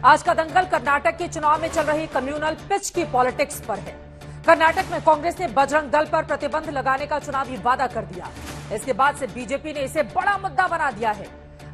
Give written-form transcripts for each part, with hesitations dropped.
आज का दंगल कर्नाटक के चुनाव में चल रही कम्युनल पिच की पॉलिटिक्स पर है। कर्नाटक में कांग्रेस ने बजरंग दल पर प्रतिबंध लगाने का चुनावी वादा कर दिया। इसके बाद से बीजेपी ने इसे बड़ा मुद्दा बना दिया है।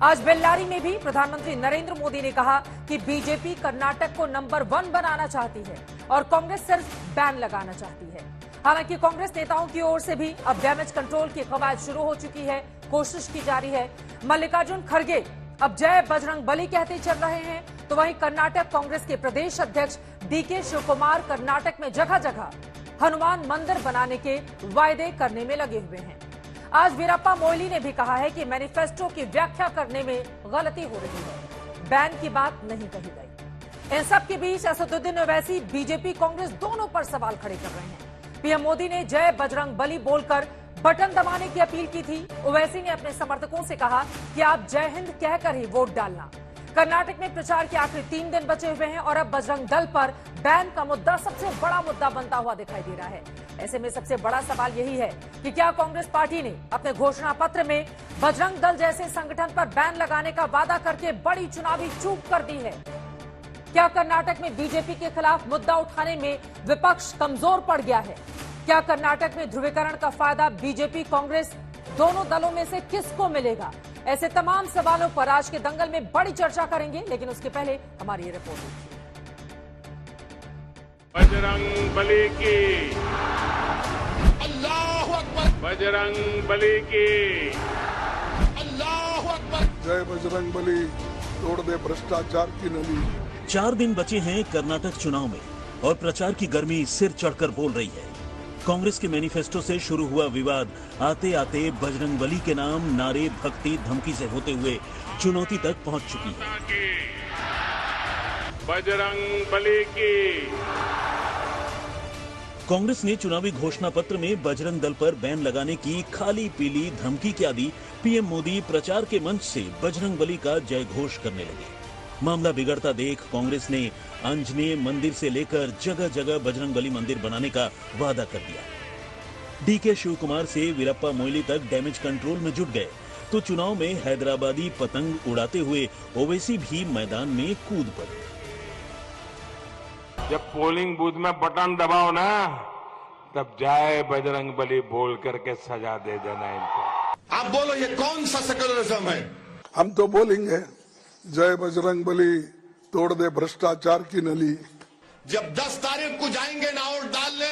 आज बेल्लारी में भी प्रधानमंत्री नरेंद्र मोदी ने कहा कि बीजेपी कर्नाटक को नंबर 1 बनाना चाहती है और कांग्रेस सिर्फ बैन लगाना चाहती है। हालांकि कांग्रेस नेताओं की ओर से भी अब डैमेज कंट्रोल की कवायद शुरू हो चुकी है, कोशिश की जा रही है। मल्लिकार्जुन खड़गे अब जय बजरंग बली कहते चल रहे हैं, तो वहीं कर्नाटक कांग्रेस के प्रदेश अध्यक्ष डीके शिवकुमार कर्नाटक में जगह जगह हनुमान मंदिर बनाने के वायदे करने में लगे हुए हैं। आज वीरप्पा मोइली ने भी कहा है कि मैनिफेस्टो की व्याख्या करने में गलती हो रही है, बैन की बात नहीं कही गई। इन सब के बीच असदुद्दीन ओवैसी बीजेपी कांग्रेस दोनों पर सवाल खड़े कर रहे हैं। पीएम मोदी ने जय बजरंग बली बोलकर बटन दबाने की अपील की थी। ओवैसी ने अपने समर्थकों से कहा कि आप जय हिंद कहकर ही वोट डालना। कर्नाटक में प्रचार के आखिरी 3 दिन बचे हुए हैं और अब बजरंग दल पर बैन का मुद्दा सबसे बड़ा मुद्दा बनता हुआ दिखाई दे रहा है। ऐसे में सबसे बड़ा सवाल यही है कि क्या कांग्रेस पार्टी ने अपने घोषणा पत्र में बजरंग दल जैसे संगठन पर बैन लगाने का वादा करके बड़ी चुनावी चूक कर दी है? क्या कर्नाटक में बीजेपी के खिलाफ मुद्दा उठाने में विपक्ष कमजोर पड़ गया है? क्या कर्नाटक में ध्रुवीकरण का फायदा बीजेपी कांग्रेस दोनों दलों में से किसको मिलेगा? ऐसे तमाम सवालों पर आज के दंगल में बड़ी चर्चा करेंगे, लेकिन उसके पहले हमारी ये रिपोर्ट बजरंग बली की अल्लाहु अकबर, बजरंग बली की अल्लाहु अकबर। जय बजरंग बली, तोड़ दे भ्रष्टाचार की नली। 4 दिन बचे हैं कर्नाटक चुनाव में और प्रचार की गर्मी सिर चढ़कर बोल रही है। कांग्रेस के मैनिफेस्टो से शुरू हुआ विवाद आते आते बजरंग बली के नाम नारे, भक्ति, धमकी से होते हुए चुनौती तक पहुंच चुकी है। बजरंग बली की कांग्रेस ने चुनावी घोषणा पत्र में बजरंग दल पर बैन लगाने की खाली पीली धमकी क्या दी। पीएम मोदी प्रचार के मंच से बजरंग बली का जय घोष करने लगे। मामला बिगड़ता देख कांग्रेस ने आंजनेय मंदिर से लेकर जगह जगह बजरंग बली मंदिर बनाने का वादा कर दिया। डीके शिवकुमार से वीरप्पा मोइली तक डैमेज कंट्रोल में जुट गए, तो चुनाव में हैदराबादी पतंग उड़ाते हुए ओवैसी भी मैदान में कूद पड़े। जब पोलिंग बूथ में बटन दबाओ ना, तब जय बजरंग बली बोल करके सजा दे देना इनको। आप बोलो ये कौन सा सेकुलरिज्म है? हम तो बोलेंगे जय बजरंग बली, तोड़ दे भ्रष्टाचार की नली। जब 10 तारीख को जाएंगे ना वोट डालने,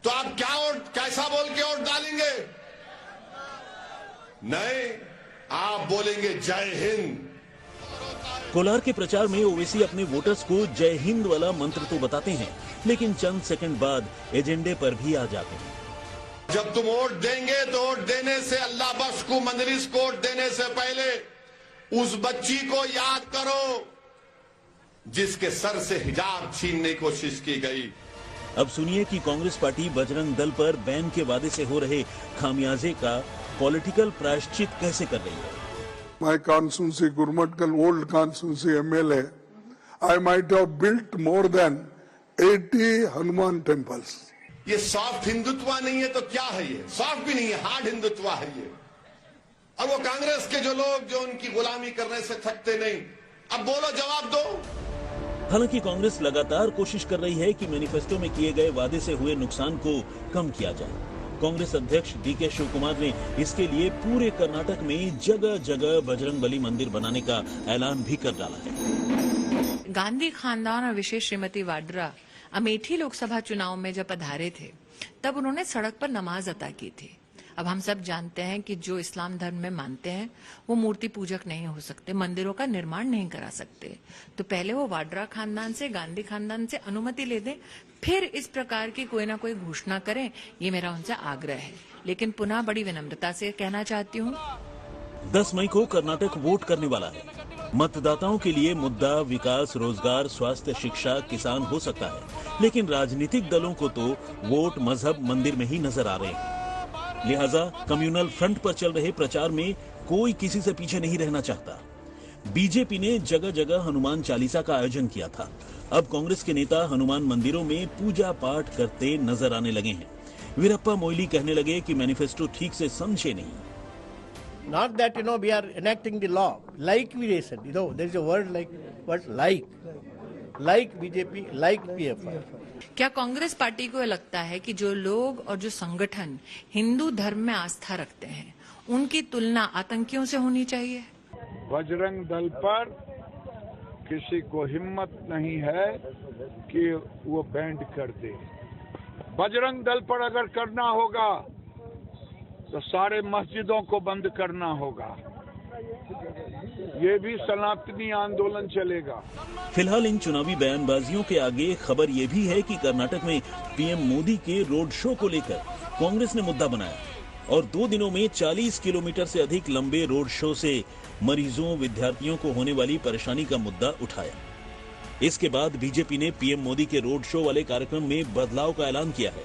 तो आप क्या वोट कैसा बोल के वोट डालेंगे? नहीं, आप बोलेंगे जय हिंद। कोलार के प्रचार में ओवैसी अपने वोटर्स को जय हिंद वाला मंत्र तो बताते हैं, लेकिन चंद सेकंड बाद एजेंडे पर भी आ जाते हैं। जब तुम वोट देंगे तो वोट देने से अल्लाह बख्श को मंजलिस को वोट देने से पहले उस बच्ची को याद करो जिसके सर से हिजाब छीनने की कोशिश की गई। अब सुनिए कि कांग्रेस पार्टी बजरंग दल पर बैन के वादे से हो रहे खामियाजे का पॉलिटिकल प्रायश्चित कैसे कर रही है। My constituency, Gurmatkal old constituency MLA, I might have built more than 80 Hanuman temples. ये सॉफ्ट हिंदुत्व नहीं है तो क्या है? ये सॉफ्ट भी नहीं है, हार्ड हिंदुत्व है ये। और वो कांग्रेस के जो लोग जो उनकी गुलामी करने से थकते नहीं, अब बोलो, जवाब दो। हालांकि कांग्रेस लगातार कोशिश कर रही है कि मैनिफेस्टो में किए गए वादे से हुए नुकसान को कम किया जाए। कांग्रेस अध्यक्ष डीके शिवकुमार ने इसके लिए पूरे कर्नाटक में जगह जगह बजरंग बली मंदिर बनाने का ऐलान भी कर डाला है। गांधी खानदान और विशेष श्रीमती वाड्रा अमेठी लोकसभा चुनाव में जब पधारे थे, तब उन्होंने सड़क पर नमाज अता की थी। अब हम सब जानते हैं कि जो इस्लाम धर्म में मानते हैं वो मूर्ति पूजक नहीं हो सकते, मंदिरों का निर्माण नहीं करा सकते। तो पहले वो वाड्रा खानदान से, गांधी खानदान से अनुमति ले दें, फिर इस प्रकार की कोई ना कोई घोषणा करें, ये मेरा उनसे आग्रह है। लेकिन पुनः बड़ी विनम्रता से कहना चाहती हूँ, 10 मई को कर्नाटक वोट करने वाला है। मतदाताओं के लिए मुद्दा विकास, रोजगार, स्वास्थ्य, शिक्षा, किसान हो सकता है, लेकिन राजनीतिक दलों को तो वोट मजहब, मंदिर में ही नजर आ रहे हैं। लिहाजा कम्युनल फ्रंट पर चल रहे प्रचार में कोई किसी से पीछे नहीं रहना चाहता। बीजेपी ने जगह जगह हनुमान चालीसा का आयोजन किया था। अब कांग्रेस के नेता हनुमान मंदिरों में पूजा पाठ करते नजर आने लगे हैं। वीरप्पा मोइली कहने लगे कि मैनिफेस्टो ठीक से समझे नहीं। Not that, we are enacting the law. Like we said, there is a word like BJP, like PFI. क्या कांग्रेस पार्टी को लगता है कि जो लोग और जो संगठन हिंदू धर्म में आस्था रखते हैं उनकी तुलना आतंकियों से होनी चाहिए? बजरंग दल पर किसी को हिम्मत नहीं है कि वो बैंड कर दे। बजरंग दल पर अगर करना होगा तो सारे मस्जिदों को बंद करना होगा। ये भी सनातनी आंदोलन चलेगा। फिलहाल इन चुनावी बयानबाजियों के आगे खबर ये भी है कि कर्नाटक में पीएम मोदी के रोड शो को लेकर कांग्रेस ने मुद्दा बनाया और 2 दिनों में 40 किलोमीटर से अधिक लंबे रोड शो से मरीजों, विद्यार्थियों को होने वाली परेशानी का मुद्दा उठाया। इसके बाद बीजेपी ने पीएम मोदी के रोड शो वाले कार्यक्रम में बदलाव का ऐलान किया है।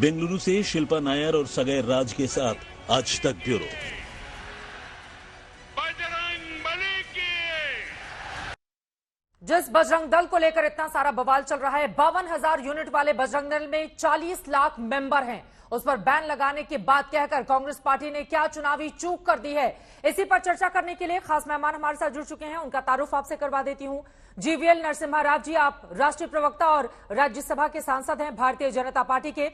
बेंगलुरु से शिल्पा नायर और सगैर राज के साथ आज तक ब्यूरो। जिस बजरंग दल को लेकर इतना सारा बवाल चल रहा है, 52,000 यूनिट वाले बजरंग दल में 40 लाख मेंबर हैं, उस पर बैन लगाने की बात कहकर कांग्रेस पार्टी ने क्या चुनावी चूक कर दी है, इसी पर चर्चा करने के लिए खास मेहमान हमारे साथ जुड़ चुके हैं। उनका तारुफ आपसे करवा देती हूं। जीवीएल नरसिम्हा राव जी, आप राष्ट्रीय प्रवक्ता और राज्यसभा के सांसद हैं भारतीय जनता पार्टी के।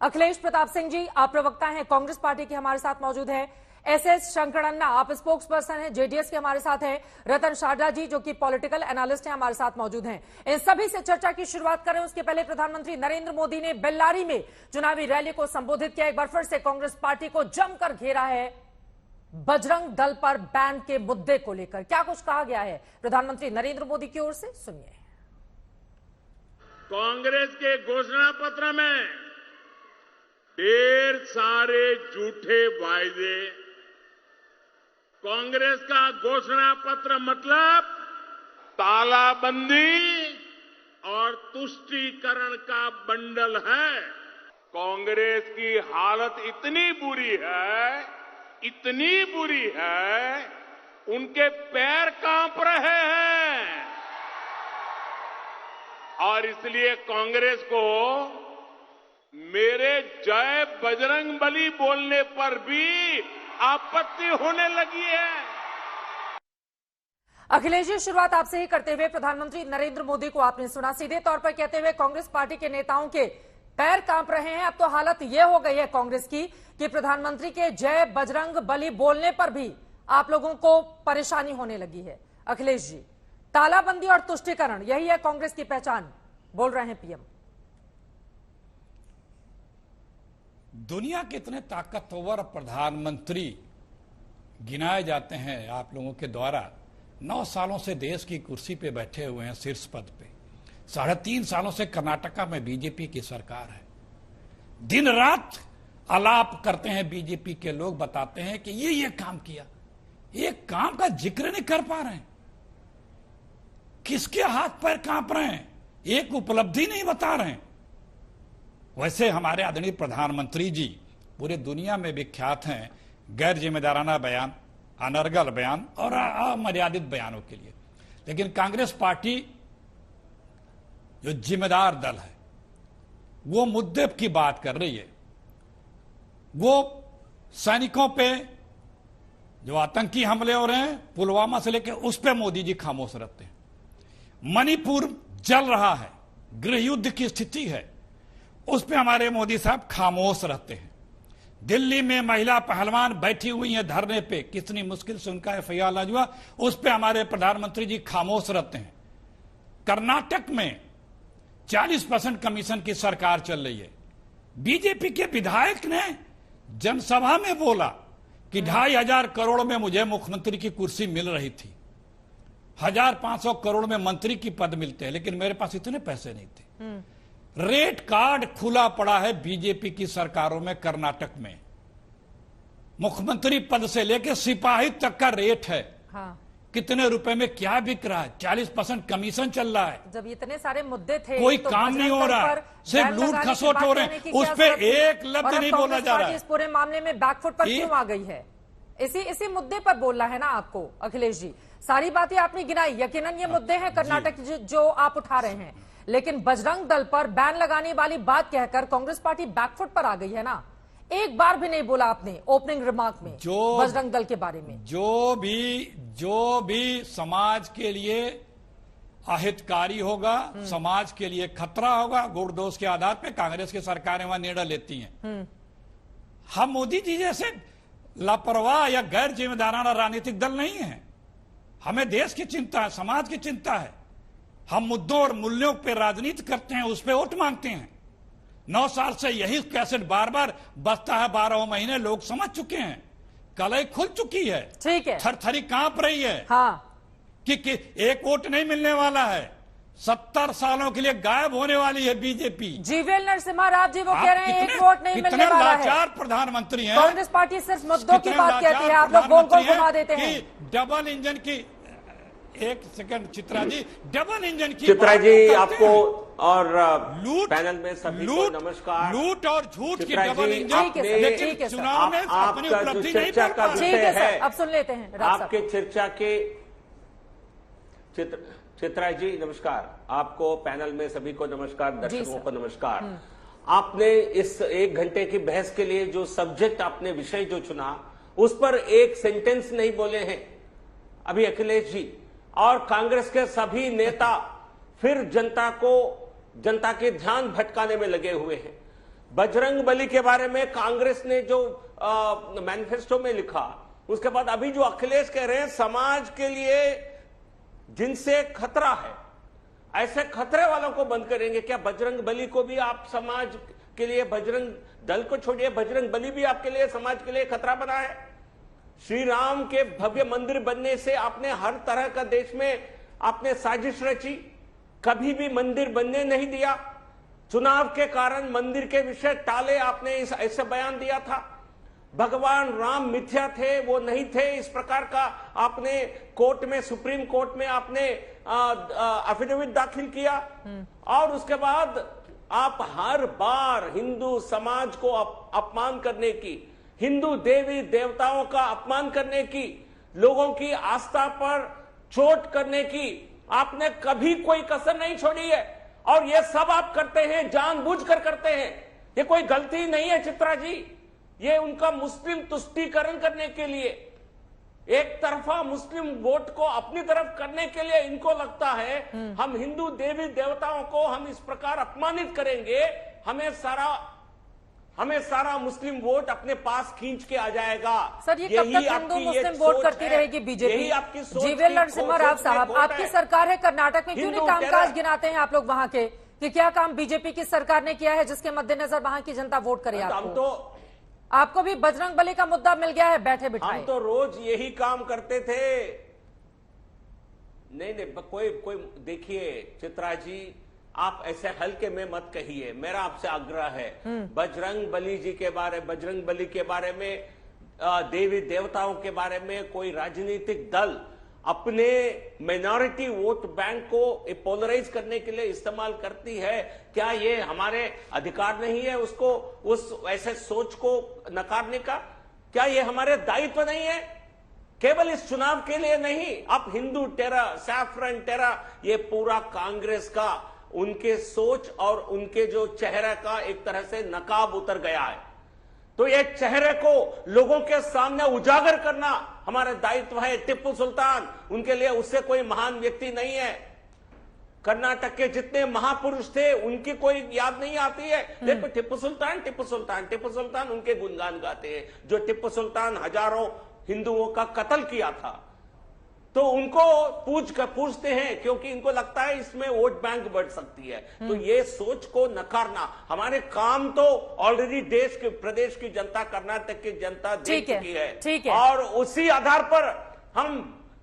अखिलेश प्रताप सिंह जी, आप प्रवक्ता हैं कांग्रेस पार्टी के, हमारे साथ मौजूद हैं। एसएस शंकरण्णा, आप स्पोक्स पर्सन हैं जेडीएस के, हमारे साथ हैं। रतन शारदा जी, जो कि पॉलिटिकल एनालिस्ट हैं, हमारे साथ मौजूद हैं। इन सभी से चर्चा की शुरुआत करें उसके पहले प्रधानमंत्री नरेंद्र मोदी ने बेल्लारी में चुनावी रैली को संबोधित किया। एक बार फिर से कांग्रेस पार्टी को जमकर घेरा है बजरंग दल पर बैन के मुद्दे को लेकर। क्या कुछ कहा गया है प्रधानमंत्री नरेंद्र मोदी की ओर से, सुनिए। कांग्रेस के घोषणा पत्र में ढेर सारे झूठे वायदे। कांग्रेस का घोषणा पत्र मतलब तालाबंदी और तुष्टीकरण का बंडल है। कांग्रेस की हालत इतनी बुरी है, उनके पैर कांप रहे हैं और इसलिए कांग्रेस को मेरे जय बजरंग बली बोलने पर भी आपत्ति होने लगी है। अखिलेश जी, शुरुआत आपसे ही करते हुए प्रधानमंत्री नरेंद्र मोदी को आपने सुना सीधे तौर पर कहते हुए कांग्रेस पार्टी के नेताओं के पैर कांप रहे हैं। अब तो हालत यह हो गई है कांग्रेस की कि प्रधानमंत्री के जय बजरंग बली बोलने पर भी आप लोगों को परेशानी होने लगी है। अखिलेश जी, तालाबंदी और तुष्टीकरण यही है कांग्रेस की पहचान, बोल रहे हैं पीएम। दुनिया के इतने ताकतवर प्रधानमंत्री गिनाए जाते हैं आप लोगों के द्वारा। 9 सालों से देश की कुर्सी पे बैठे हुए हैं, शीर्ष पद पे। 3.5 सालों से कर्नाटका में बीजेपी की सरकार है। दिन रात आलाप करते हैं बीजेपी के लोग, बताते हैं कि ये काम किया। एक काम का जिक्र नहीं कर पा रहे हैं। किसके हाथ पैर कांप रहे हैं, एक उपलब्धि नहीं बता रहे हैं। वैसे हमारे आदरणीय प्रधानमंत्री जी पूरे दुनिया में विख्यात हैं गैर जिम्मेदाराना बयान, अनर्गल बयान और अमर्यादित बयानों के लिए। लेकिन कांग्रेस पार्टी जो जिम्मेदार दल है वो मुद्दे की बात कर रही है। वो सैनिकों पे जो आतंकी हमले हो रहे हैं पुलवामा से लेकर, उस पे मोदी जी खामोश रहते हैं। मणिपुर जल रहा है, गृह युद्ध की स्थिति है, उस पे हमारे मोदी साहब खामोश रहते हैं। दिल्ली में महिला पहलवान बैठी हुई हैं धरने पे, कितनी मुश्किल से उनका एफआईआर लॉन्च हुआ, उस पे हमारे प्रधानमंत्री जी खामोश रहते हैं। कर्नाटक में 40% कमीशन की सरकार चल रही है। बीजेपी के विधायक ने जनसभा में बोला कि 2,500 करोड़ में मुझे मुख्यमंत्री की कुर्सी मिल रही थी, 1,500 करोड़ में मंत्री की पद मिलते हैं, लेकिन मेरे पास इतने पैसे नहीं थे। रेट कार्ड खुला पड़ा है बीजेपी की सरकारों में। कर्नाटक में मुख्यमंत्री पद से लेकर सिपाही तक का रेट है। हाँ। कितने रुपए में क्या बिक रहा है, 40% कमीशन चल रहा है। जब इतने सारे मुद्दे थे, कोई तो काम नहीं हो रहा, सिर्फ लूट खसोट हो रहे हैं, उस पे एक लफ्ज नहीं बोला जा रहा है। इस पूरे मामले में बैकफुट पर क्यों आ गई है? इसी मुद्दे पर बोलना है ना आपको अखिलेश जी। सारी बातें आपने गिनाई, यकीनन ये मुद्दे हैं कर्नाटक जो आप उठा रहे हैं, लेकिन बजरंग दल पर बैन लगाने वाली बात कहकर कांग्रेस पार्टी बैकफुट पर आ गई है ना। एक बार भी नहीं बोला आपने ओपनिंग रिमार्क में बजरंग दल के बारे में। जो भी समाज के लिए अहितकारी होगा, समाज के लिए खतरा होगा, गुण दोष के आधार पर कांग्रेस की सरकारें वहां निर्णय लेती हैं। हम मोदी जी जैसे लापरवाह या गैर जिम्मेदाराना राजनीतिक दल नहीं है। हमें देश की चिंता है, समाज की चिंता है। हम मुद्दों और मूल्यों पर राजनीति करते हैं, उस पर वोट मांगते हैं। 9 साल से यही कैसेट बार बार बजता है, 12 महीने लोग समझ चुके हैं, कलई खुल चुकी है, ठीक है, थरथरी कांप रही है। हाँ। कि एक वोट नहीं मिलने वाला है, 70 सालों के लिए गायब होने वाली है बीजेपी। जीवीएल नरसिम्हा राव जी वो कह रहे हैं एक वोट नहीं मिलने वाला है। लाचार प्रधानमंत्री हैं। कांग्रेस पार्टी सिर्फ मुद्दों की बात कहती है, आप लोग गोल गोल घुमा देते हैं। डबल इंजन की, एक second Chitra ji, double engine की चित्रा जी आपको और लूट, पैनल में सभी को नमस्कार। लूट और झूठ की डबल इंजन, लेकिन चुनाव में अपनी उपलब्धि नहीं चर्चा का विषय है। अब सुन लेते हैं आपके चर्चा के चित्रा जी नमस्कार, आपको पैनल में सभी को नमस्कार, दर्शकों को नमस्कार। आपने इस 1 घंटे की बहस के लिए जो सब्जेक्ट आपने विषय जो चुना, उस पर एक सेंटेंस नहीं बोले हैं अभी अखिलेश जी, और कांग्रेस के सभी नेता फिर जनता के ध्यान भटकाने में लगे हुए हैं। बजरंग बली के बारे में कांग्रेस ने जो मैनिफेस्टो में लिखा, उसके बाद अभी जो अखिलेश कह रहे हैं समाज के लिए जिनसे खतरा है, ऐसे खतरे वालों को बंद करेंगे। क्या बजरंग बली को भी आप समाज के लिए, बजरंग दल को छोड़िए, बजरंग बली भी आपके लिए, समाज के लिए खतरा बना है? श्री राम के भव्य मंदिर बनने से आपने हर तरह का देश में आपने साजिश रची, कभी भी मंदिर बनने नहीं दिया। चुनाव के कारण मंदिर के विषय टाले, आपने ऐसे बयान दिया था। भगवान राम मिथ्या थे, वो नहीं थे, इस प्रकार का आपने कोर्ट में, सुप्रीम कोर्ट में आपने एफिडेविट दाखिल किया। और उसके बाद आप हर बार हिंदू समाज को अपमान करने की, हिंदू देवी देवताओं का अपमान करने की, लोगों की आस्था पर चोट करने की आपने कभी कोई कसर नहीं छोड़ी है। और ये सब आप करते हैं, जानबूझकर करते हैं। ये कोई गलती नहीं है चित्रा जी, ये उनका मुस्लिम तुष्टीकरण करने के लिए, एक तरफा मुस्लिम वोट को अपनी तरफ करने के लिए इनको लगता है हम हिंदू देवी देवताओं को हम इस प्रकार अपमानित करेंगे, हमें सारा मुस्लिम वोट अपने पास खींच के आ जाएगा। सर, ये कब तक हिंदू मुस्लिम वोट करती रहेगी बीजेपी? यही आपकी सोच। जीवीएल नरसिम्हा राव साहब, आपकी सरकार है कर्नाटक में, क्यों नहीं कामकाज गिनाते हैं आप लोग वहां के, कि क्या काम बीजेपी की सरकार ने किया है जिसके मद्देनजर वहां की जनता वोट करे आपको? आपको भी बजरंग बली का मुद्दा मिल गया है बैठे बिठाए। हम तो रोज यही काम करते थे। नहीं, कोई देखिए चित्रा जी, आप ऐसे हल्के में मत कहिए, मेरा आपसे आग्रह है। बजरंग बली जी के बारे, बजरंग बली के बारे में, देवी देवताओं के बारे में कोई राजनीतिक दल अपने माइनॉरिटी वोट बैंक को पोलराइज करने के लिए इस्तेमाल करती है, क्या ये हमारे अधिकार नहीं है उसको, उस ऐसे सोच को नकारने का? क्या ये हमारे दायित्व नहीं है? केवल इस चुनाव के लिए नहीं, अब हिंदू टेरर, सैफरन टेरर, ये पूरा कांग्रेस का, उनके सोच और उनके जो चेहरे का एक तरह से नकाब उतर गया है। तो ये चेहरे को लोगों के सामने उजागर करना हमारा दायित्व है। टिप्पू सुल्तान, उनके लिए उससे कोई महान व्यक्ति नहीं है। कर्नाटक के जितने महापुरुष थे उनकी कोई याद नहीं आती है। देखो टिप्पू सुल्तान, टिप्पू सुल्तान, टिप्पू सुल्तान, उनके गुणगान गाते हैं। जो टिप्पू सुल्तान हजारों हिंदुओं का कत्ल किया था, तो उनको पूछते हैं क्योंकि इनको लगता है इसमें वोट बैंक बढ़ सकती है। तो ये सोच को नकारना, हमारे काम तो ऑलरेडी देश के, प्रदेश की जनता, कर्नाटक की जनता देख चुकी है। ठीक है। और उसी आधार पर हम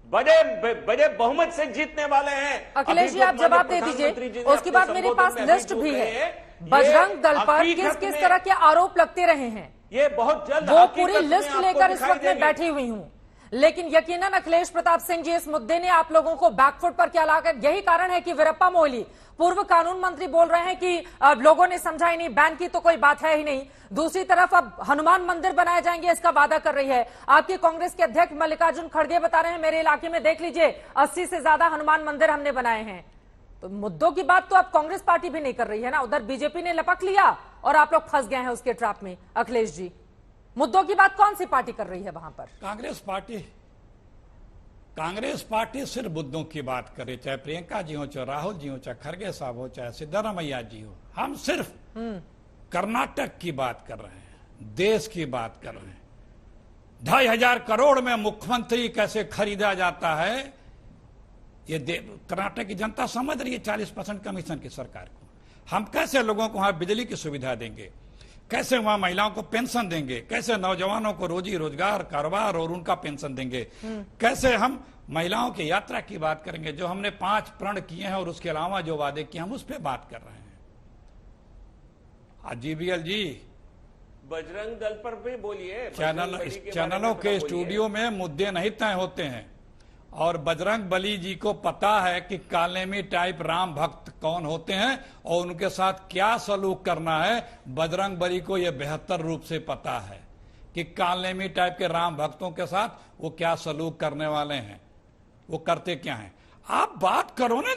बड़े बहुमत से जीतने वाले हैं। अखिलेश जी, आप जवाब दे दीजिए। उसके बाद मेरे पास लिस्ट भी है, बजरंग दल पर किस किस तरह के आरोप लगते रहे हैं, ये बहुत जल्द वो पूरी लिस्ट लेकर इस वक्त मैं बैठी हुई हूं। लेकिन यकीनन अखिलेश प्रताप सिंह जी, इस मुद्दे ने आप लोगों को बैकफुट पर क्या लाकर, यही कारण है कि वीरप्पा मोइली पूर्व कानून मंत्री बोल रहे हैं कि लोगों ने समझा ही नहीं, बैन की तो कोई बात है ही नहीं। दूसरी तरफ अब हनुमान मंदिर बनाए जाएंगे इसका वादा कर रही है आपकी कांग्रेस के अध्यक्ष मल्लिकार्जुन खड़गे, बता रहे हैं मेरे इलाके में देख लीजिए 80 से ज्यादा हनुमान मंदिर हमने बनाए हैं। तो मुद्दों की बात तो अब कांग्रेस पार्टी भी नहीं कर रही है ना, उधर बीजेपी ने लपक लिया और आप लोग फंस गए हैं उसके ट्रैप में। अखिलेश जी, मुद्दों की बात कौन सी पार्टी कर रही है वहां पर? कांग्रेस पार्टी सिर्फ मुद्दों की बात करे, चाहे प्रियंका जी हो, चाहे राहुल जी हो, चाहे खड़गे साहब हो, चाहे सिद्धारमैया जी हो। हम सिर्फ कर्नाटक की बात कर रहे हैं, देश की बात कर रहे हैं। 2,500 करोड़ में मुख्यमंत्री कैसे खरीदा जाता है, ये कर्नाटक की जनता समझ रही है। 40% कमीशन की सरकार को हम कैसे लोगों को वहां बिजली की सुविधा देंगे, कैसे वहां महिलाओं को पेंशन देंगे, कैसे नौजवानों को रोजी रोजगार, कारोबार और उनका पेंशन देंगे, कैसे हम महिलाओं की यात्रा की बात करेंगे, जो हमने 5 प्रण किए हैं और उसके अलावा जो वादे किए हम उस पर बात कर रहे हैं। जीबीएल जी, बजरंग दल पर भी बोलिए। चैनलों के स्टूडियो में मुद्दे नहीं तय होते हैं और बजरंग बली जी को पता है कि कालेमी टाइप राम भक्त कौन होते हैं और उनके साथ क्या सलूक करना है। बजरंग बली को यह बेहतर रूप से पता है कि कालेमी टाइप के राम भक्तों के साथ वो क्या सलूक करने वाले हैं, वो करते क्या हैं। आप बात करो ना,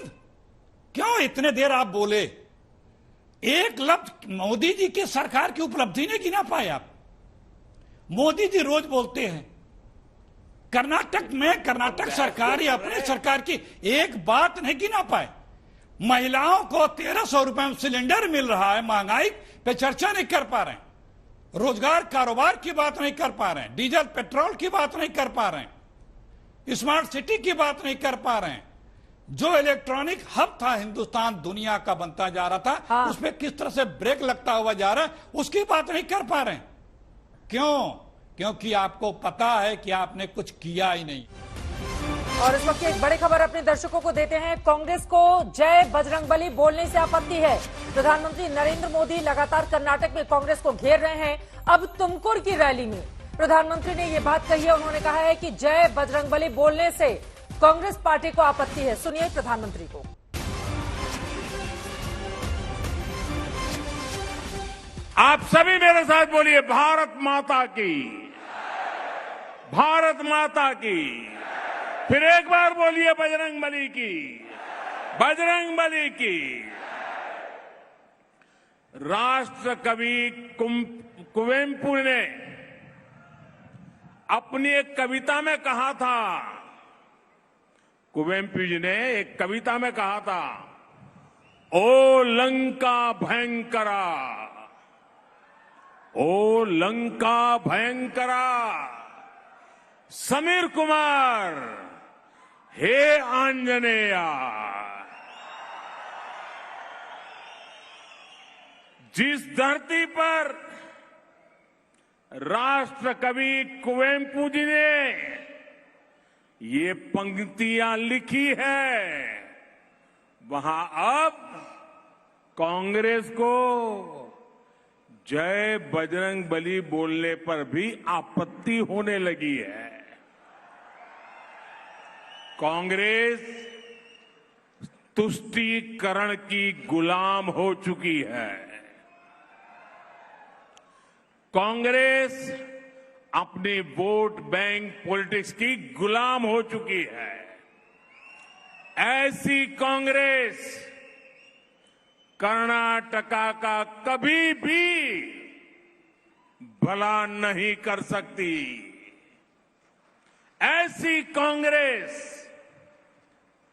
क्यों इतने देर आप बोले? एक लफ्ज मोदी जी की सरकार की उपलब्धि नहीं गिना पाए आप। मोदी जी रोज बोलते हैं कर्नाटक में, कर्नाटक सरकार या अपने सरकार की एक बात नहीं गिना पाए। महिलाओं को 1,300 रुपए में सिलेंडर मिल रहा है, महंगाई पे चर्चा नहीं कर पा रहे हैं, रोजगार कारोबार की बात नहीं कर पा रहे हैं, डीजल पेट्रोल की बात नहीं कर पा रहे हैं, स्मार्ट सिटी की बात नहीं कर पा रहे हैं। जो इलेक्ट्रॉनिक हब था हिंदुस्तान दुनिया का बनता जा रहा था, उस पर किस तरह से ब्रेक लगता हुआ जा रहा है, उसकी बात नहीं कर पा रहे हैं। क्यों? क्योंकि आपको पता है कि आपने कुछ किया ही नहीं। और इस वक्त की एक बड़ी खबर अपने दर्शकों को देते हैं। कांग्रेस को जय बजरंगबली बोलने से आपत्ति है। प्रधानमंत्री नरेंद्र मोदी लगातार कर्नाटक में कांग्रेस को घेर रहे हैं। अब तुमकुर की रैली में प्रधानमंत्री ने ये बात कही है। उन्होंने कहा है कि जय बजरंगबली बोलने से कांग्रेस पार्टी को आपत्ति है। सुनिए प्रधानमंत्री को। आप सभी मेरे साथ बोलिए, भारत माता की, भारत माता की। फिर एक बार बोलिए, बजरंगबली की, बजरंगबली की। राष्ट्र कवि कुवेंपु ने अपनी एक कविता में कहा था, कुवेंपु जी ने एक कविता में कहा था, ओ लंका भयंकरा, ओ लंका भयंकरा, समीर कुमार, हे आंजनेया। जिस धरती पर राष्ट्र कवि कुवेंपु जी ने ये पंक्तियां लिखी है, वहां अब कांग्रेस को जय बजरंगबली बोलने पर भी आपत्ति होने लगी है। कांग्रेस तुष्टीकरण की गुलाम हो चुकी है। कांग्रेस अपनी वोट बैंक पॉलिटिक्स की गुलाम हो चुकी है। ऐसी कांग्रेस कर्नाटका का कभी भी भला नहीं कर सकती। ऐसी कांग्रेस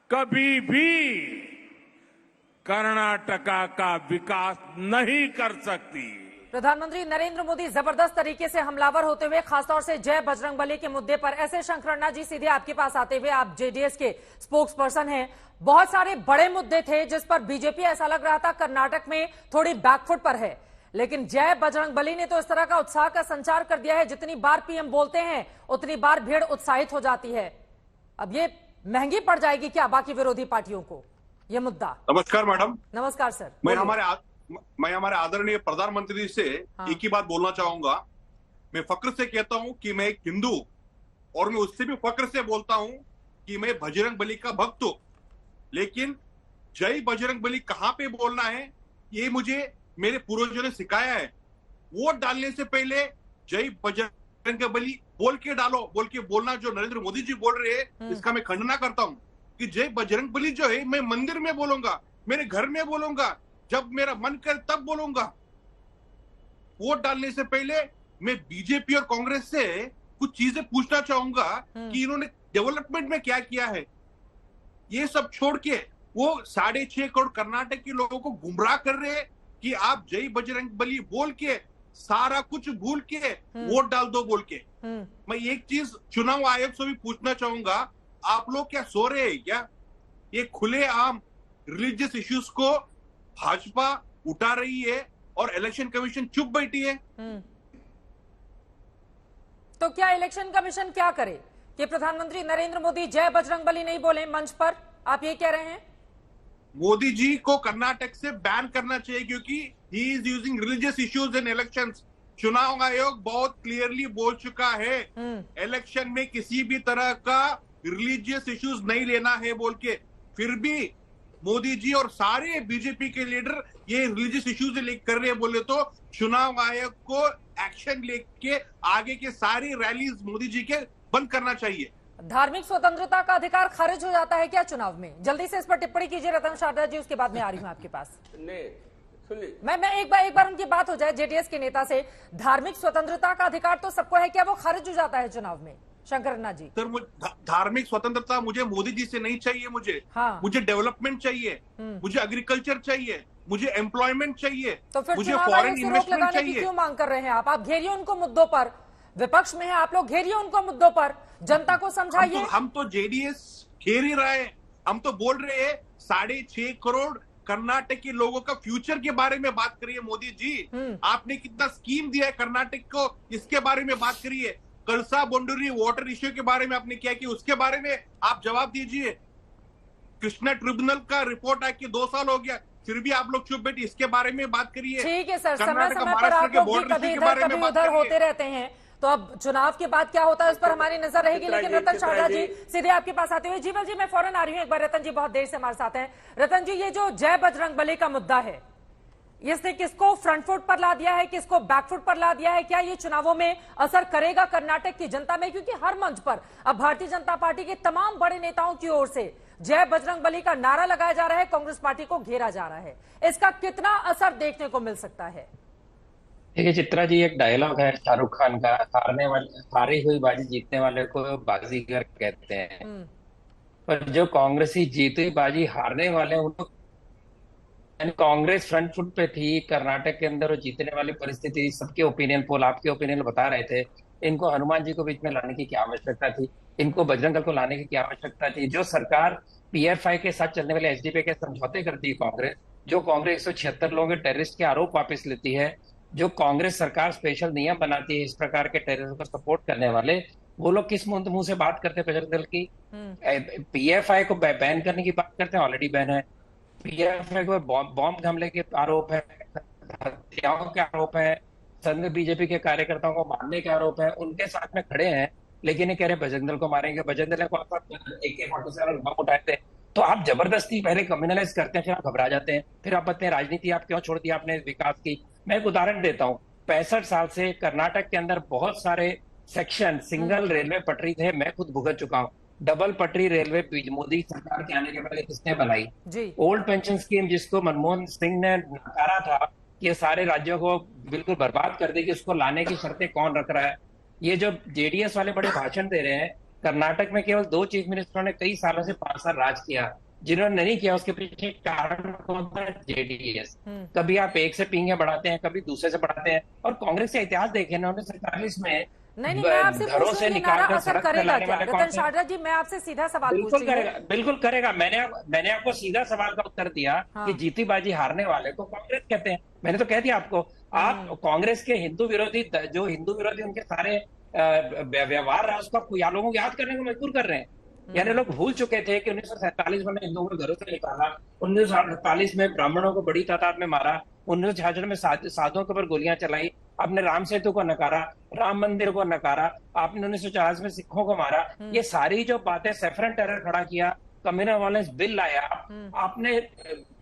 कभी भी कर्नाटका का विकास नहीं कर सकती। प्रधानमंत्री नरेंद्र मोदी जबरदस्त तरीके से हमलावर होते हुए, खासतौर से जय बजरंगबली के मुद्दे पर। ऐसे शंकरण्णा जी, सीधे आपके पास आते हुए, आप जेडीएस के स्पोक्स पर्सन हैं। बहुत सारे बड़े मुद्दे थे जिस पर बीजेपी ऐसा लग रहा था कर्नाटक में थोड़ी बैकफुट पर है, लेकिन जय बजरंगबली ने तो इस तरह का उत्साह का संचार कर दिया है, जितनी बार पीएम बोलते हैं उतनी बार भीड़ उत्साहित हो जाती है। अब ये महंगी पड़ जाएगी क्या बाकी विरोधी पार्टियों को ये मुद्दा? नमस्कार मैडम। नमस्कार सर। मैं हमारे आदरणीय प्रधानमंत्री से एक ही बात बोलना चाहूंगा। मैं फक्र से कहता हूं कि मैं एक हिंदू, और मैं उससे भी फक्र से बोलता हूं कि मैं बजरंगबली का भक्त हूं। लेकिन जय बजरंगबली कहां पे बोलना है, ये मुझे मेरे पूर्वजों ने सिखाया है। वोट डालने से पहले जय बजरंगबली बोल के डालो, बोल के बोलना जो नरेंद्र मोदी जी बोल रहे हैं, इसका मैं खंडना करता हूं कि जय बजरंगबली जो है मैं मंदिर में बोलूंगा, मेरे घर में बोलूंगा, जब मेरा मन करे तब बोलूंगा। वोट डालने से पहले मैं बीजेपी और कांग्रेस से कुछ चीजें पूछना चाहूंगा कि इन्होंने डेवलपमेंट में क्या किया है। ये सब छोड़ के वो 6.5 करोड़ कर्नाटक के लोगों को गुमराह कर रहे हैं कि आप जय बजरंग बली बोल के सारा कुछ भूल के वोट डाल दो बोल के। मैं एक चीज चुनाव आयोग से भी पूछना चाहूंगा, आप लोग क्या सो रहे हैं क्या? ये खुले आम रिलीजियस इश्यूज को भाजपा उठा रही है और इलेक्शन कमीशन चुप बैठी है। तो क्या इलेक्शन कमीशन क्या करे कि प्रधानमंत्री नरेंद्र मोदी जय बजरंग बली नहीं बोले मंच पर, आप ये कह रहे हैं? मोदी जी को कर्नाटक से बैन करना चाहिए क्योंकि he is using religious issues in elections. चुनाव आयोग बहुत क्लियरली बोल चुका है इलेक्शन में किसी भी तरह का रिलीजियस इश्यूज नहीं लेना है बोल के, फिर भी मोदी जी और सारे बीजेपी के लीडर ये रिलीजियस इश्यूज कर रहे हैं बोले तो चुनाव आयोग को एक्शन लेके आगे के सारी रैलीज मोदी जी के बंद करना चाहिए। धार्मिक स्वतंत्रता का अधिकार खारिज हो जाता है क्या चुनाव में? जल्दी से इस पर टिप्पणी कीजिए रतन शारदा जी, उसके बाद मैं आ रही हूं आपके पास। मैं एक बार उनकी बात हो जाए जेडीएस के नेता से। धार्मिक स्वतंत्रता का अधिकार तो सबको है, क्या वो खारिज हो जाता है चुनाव में? शंकरन्ना जी सर, धार्मिक स्वतंत्रता मुझे मोदी जी से नहीं चाहिए। मुझे डेवलपमेंट चाहिए, मुझे एग्रीकल्चर चाहिए, मुझे एम्प्लॉयमेंट चाहिए, तो फिर मुझे चुनाव फॉरेन आयोग से रोक इन्वेस्टमेंट लगाने की चाहिए। क्यों मांग कर रहे हैं आप घेरिए उनको मुद्दों पर, विपक्ष में है आप लोग, घेरिए उनको मुद्दों पर, जनता को समझाइए। हम तो जेडीएस घेर ही रहे हैं। हम तो बोल रहे हैं 6.5 करोड़ कर्नाटक के लोगों का फ्यूचर के बारे में बात करिए मोदी जी। आपने कितना स्कीम दिया है कर्नाटक को, इसके बारे में बात करिए। कलसा बोंडुरी वाटर इश्यू के बारे में आपने क्या किया, उसके बारे में आप जवाब दीजिए। कृष्णा ट्रिब्यूनल का रिपोर्ट आके 2 साल हो गया, फिर भी आप लोग चुप बैठे, इसके बारे में बात करिए। ठीक है सर, समय समय पर आप लोग भी कभी इधर कभी उधर होते रहते हैं, तो अब चुनाव के बाद क्या होता है उस पर हमारी नजर रहेगी। लेकिन रतन शारदा जी सीधे आपके पास आते हुए, जीवल जी मैं फौरन आ रही हूँ एक बार, रतन जी बहुत देर से हमारे साथ हैं। रतन जी, ये जो जय बजरंग बली का मुद्दा है, इसने किसको फ्रंट फुट पर ला दिया है, किसको बैक फुट पर ला दिया है? क्या ये चुनावों में असर करेगा कर्नाटक की जनता में? क्योंकि हर मंच पर अब भारतीय जनता पार्टी के तमाम बड़े नेताओं की ओर से जय बजरंग बली का नारा लगाया जा रहा है, कांग्रेस पार्टी को घेरा जा रहा है, इसका कितना असर देखने को मिल सकता है? देखिए चित्रा जी, एक डायलॉग है शाहरुख खान का, हारी हुई बाजी जीतने वाले को बाजीगर कहते हैं। पर जो कांग्रेसी जीती बाजी हारने वाले उन लोग, कांग्रेस फ्रंट फुट पे थी कर्नाटक के अंदर, और जीतने वाली परिस्थिति सबके ओपिनियन पोल, आपके ओपिनियन बता रहे थे। इनको हनुमान जी को बीच में लाने की क्या आवश्यकता थी, इनको बजरंग दल को लाने की क्या आवश्यकता थी? जो सरकार पीएफआई के साथ चलने वाले एसडीपी के समझौते करती है कांग्रेस, जो कांग्रेस 176 लोगों के टेररिस्ट के आरोप वापस लेती है, जो कांग्रेस सरकार स्पेशल नियम बनाती है इस प्रकार के टेररिज्म को सपोर्ट करने वाले, वो लोग किस मुंह से बात करते हैं बजरंग दल की? पीएफआई को बैन करने की बात करते हैं, ऑलरेडी बैन है। पीएफआई को बॉम्ब हमले के आरोप है, हत्याओं के आरोप है, संघ बीजेपी के कार्यकर्ताओं को मारने के आरोप है, उनके साथ में खड़े हैं, लेकिन ये कह रहे हैं बजरंग दल को मारेंगे। बजरंग दल को AK-47 बम उठाए थे, तो आप जबरदस्ती पहले कम्युनलाइज करते हैं, फिर आप घबरा जाते हैं, फिर आप बताते हैं राजनीति आप क्यों छोड़ दी आपने विकास की। मैं एक उदाहरण देता हूँ, 65 साल से कर्नाटक के अंदर बहुत सारे सेक्शन सिंगल रेलवे पटरी थे, मैं खुद भुगत चुका हूँ। डबल पटरी रेलवे मोदी सरकार के आने के पहले किसने बनाई? ओल्ड पेंशन स्कीम जिसको मनमोहन सिंह ने नकारा था कि ये सारे राज्यों को बिल्कुल बर्बाद कर देगी, उसको लाने की शर्तें कौन रख रहा है? ये जो जेडीएस वाले बड़े भाषण दे रहे हैं, कर्नाटक में केवल 2 चीफ मिनिस्टरों ने कई सालों से 5 साल राज किया, जिन्होंने नहीं किया उसके पीछे कारण कौन था? जेडीएस। कभी आप एक से पींगे बढ़ाते हैं, कभी दूसरे से बढ़ाते हैं। और कांग्रेस का इतिहास देखे ना, 1947 में नहीं, मैं आपसे घरों से निकाल असर करेगा क्या? रतन शारदा जी, मैं आपसे सीधा सवाल पूछ रही हूं। बिल्कुल करेगा। मैंने आपको सीधा सवाल का उत्तर दिया कि जीती बाजी हारने वाले को कांग्रेस कहते हैं। मैंने तो कह दिया आपको। आप कांग्रेस के हिंदू विरोधी उनके सारे व्यवहार रहा, उसको आप लोगों को याद करने को मजबूर कर रहे हैं। यानी लोग भूल चुके थे कि 1947 में हिंदुओं को घरों से निकाला, 1948 में ब्राह्मणों को बड़ी तादाद में मारा, 1966 में साधुओं के ऊपर गोलियां चलाई, आपने राम सेतु को नकारा, राम मंदिर को नकारा, आपने 1940 में सिखों को मारा। ये सारी जो बातें, सेफरन टेरर खड़ा किया, कम्युनल वायलेंस बिल लाया, आपने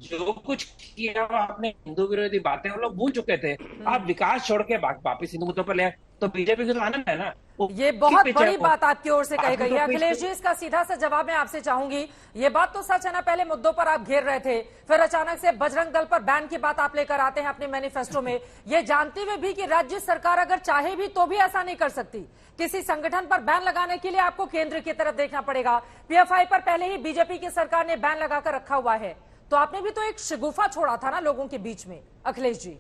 जो कुछ किया आपने हिंदू विरोधी बातें वो लोग भूल चुके थे। आप विकास छोड़ के वापिस हिंदू मुद्दों पर ले। तो बीजेपी की तो आनंद है ना। ये बहुत बड़ी बात आपकी ओर से कही गई है। अखिलेश जी, इसका सीधा सा जवाब मैं आपसे चाहूंगी। ये बात तो सच है ना, पहले मुद्दों पर आप घेर रहे थे, फिर अचानक से बजरंग दल पर बैन की बात आप लेकर आते हैं अपने मैनिफेस्टो में, ये जानते हुए भी कि राज्य सरकार अगर चाहे भी तो भी ऐसा नहीं कर सकती। किसी संगठन पर बैन लगाने के लिए आपको केंद्र की तरफ देखना पड़ेगा। पीएफआई पर पहले ही बीजेपी की सरकार ने बैन लगाकर रखा हुआ है, तो आपने भी तो एक शगुफा छोड़ा था ना लोगों के बीच में। अखिलेश जी,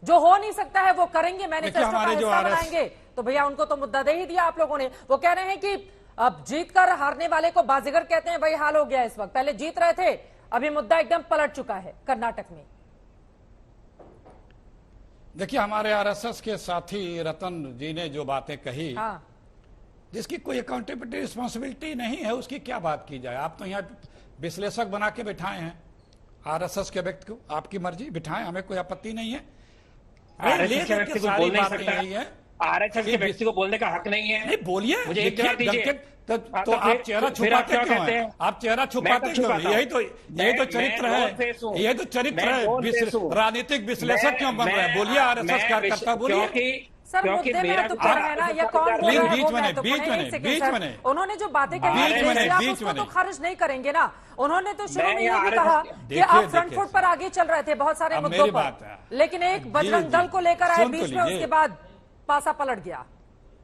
जो हो नहीं सकता है वो करेंगे, मैनिफेस्टो का हिस्सा बनाएंगे, तो भैया उनको तो मुद्दा दे ही दिया आप लोगों ने। वो कह रहे हैं कि अब जीत कर हारने वाले को बाजीगर कहते हैं, वही हाल हो गया इस वक्त। पहले जीत रहे थे, अभी मुद्दा एकदम पलट चुका है कर्नाटक में। देखिए, हमारे आरएसएस के साथी रतन जी ने जो बातें कही, हाँ। जिसकी कोई अकाउंटेबिलिटी रिस्पॉन्सिबिलिटी नहीं है, उसकी क्या बात की जाए। आप तो यहाँ विश्लेषक बना के बिठाए हैं आरएसएस के व्यक्ति को, आपकी मर्जी बिठाएं, हमें कोई आपत्ति नहीं है। आरएसएस के व्यक्ति को बोल नहीं सकता, आरएसएस के व्यक्ति को बोलने का हक नहीं है। नहीं बोलिए, मुझे एक जवाब दीजिए। तो आप चेहरा छुपाते क्यों हैं? आप चेहरा छुपाते क्यों? यही तो चरित्र है, यही तो चरित्र है। राजनीतिक विश्लेषक क्यों बन रहे हैं? बोलिए, आरएसएस कार्यकर्ता बोलिए। सर, मुद्दे महत्वपूर्ण है ना, या कौन बोल रहा है वो महत्वपूर्ण है। उन्होंने जो बातें कही आप उसको तो खारिज नहीं करेंगे ना। उन्होंने तो शुरू में ये भी कहा कि आप फ्रंट फुट पर आगे चल रहे थे बहुत सारे मुद्दों पर, लेकिन एक बजरंग दल को लेकर आए बीच में, उसके बाद पासा पलट गया।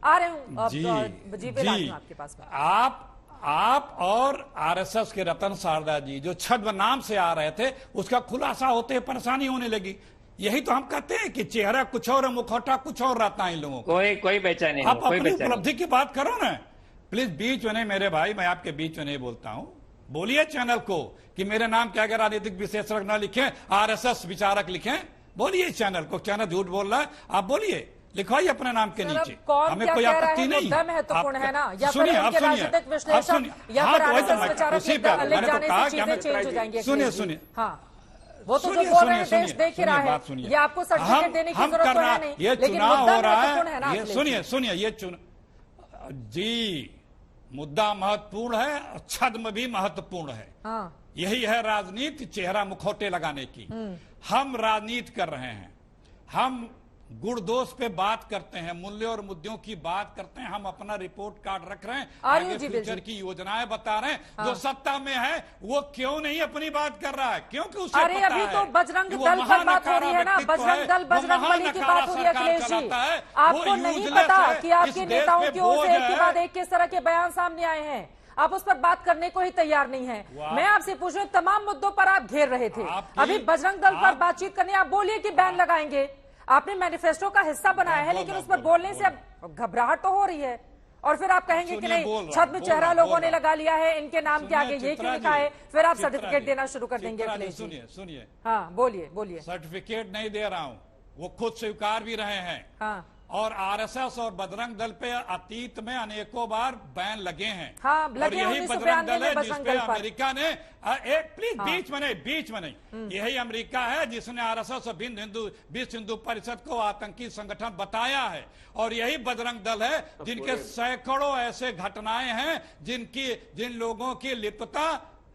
आ रहे हूँ जी पे आपके पास। आप और आरएसएस के रतन शारदा जी जो छद्म नाम से आ रहे थे, उसका खुलासा होते परेशानी होने लगी। यही तो हम कहते हैं कि चेहरा कुछ और, मुखौटा कुछ और रहता है इन लोगों को। कोई पहचान नहीं। आप अपनी उपलब्धि की बात करो ना प्लीज। बीच में नहीं मेरे भाई, मैं आपके बीच में नहीं बोलता हूं। बोलिए चैनल को कि मेरे नाम क्या राजनीतिक विशेषज्ञ न लिखें, आरएसएस विचारक लिखें। बोलिए चैनल को, चैनल झूठ बोल रहा है, आप बोलिए, लिखवाइए अपने नाम के नीचे, हमें कोई आपत्ति नहीं। महत्वपूर्ण है ना, या सुनिए, आप सुनिए, सुनिए, हाँ, वो तो जो बोल रहे हैं देश देख ही रहा है, ये आपको सर्टिफिकेट देने की जरूरत तो है नहीं, ये चुनाव हो रहा है। सुनिए, ये जी मुद्दा महत्वपूर्ण है, छद्म भी महत्वपूर्ण है। हाँ। यही है राजनीति, चेहरा मुखौटे लगाने की। हम राजनीति कर रहे हैं, हम गुण दोष पे बात करते हैं, मूल्य और मुद्दों की बात करते हैं। हम अपना रिपोर्ट कार्ड रख रहे हैं, आगे फ्यूचर की योजनाएं बता रहे हैं। हाँ। जो सत्ता में है वो क्यों नहीं अपनी बात कर रहा है? क्योंकि उसे अरे अभी तो बजरंग दल पर बात हो रही है ना, बजरंग दल बजरंग बली की बात हो रही है। अखिलेश जी, आपको नहीं पता कि आपके नेताओं की ओर से एक के बाद एक किस तरह के बयान सामने आए हैं? आप उस पर बात करने को ही तैयार नहीं है। मैं आपसे पूछ रही हूँ, तमाम मुद्दों पर आप घेर रहे थे, अभी बजरंग दल पर बातचीत करने आप बोलिए कि बैन लगाएंगे। आपने मैनिफेस्टो का हिस्सा बनाया है, लेकिन उस पर बोलने से अब घबराहट तो हो रही है, और फिर आप कहेंगे कि नहीं, छद्म चेहरा लोगों ने लगा लिया है, इनके नाम के आगे ये क्यों लिखा है, फिर आप सर्टिफिकेट देना शुरू कर देंगे। सुनिए, हाँ बोलिए। सर्टिफिकेट नहीं दे रहा हूँ, वो खुद स्वीकार भी रहे हैं। हाँ। और आरएसएस और बजरंग दल पे अतीत में अनेकों बार बैन लगे हैं। हाँ, और यही बजरंग दल है जिसपे अमेरिका ने प्लीज बीच में नहीं, यही अमेरिका है जिसने आरएसएस और विश्व हिंदू परिषद को आतंकी संगठन बताया है। और यही बजरंग दल है जिनके सैकड़ों ऐसे घटनाएं हैं जिन लोगों की लिप्तता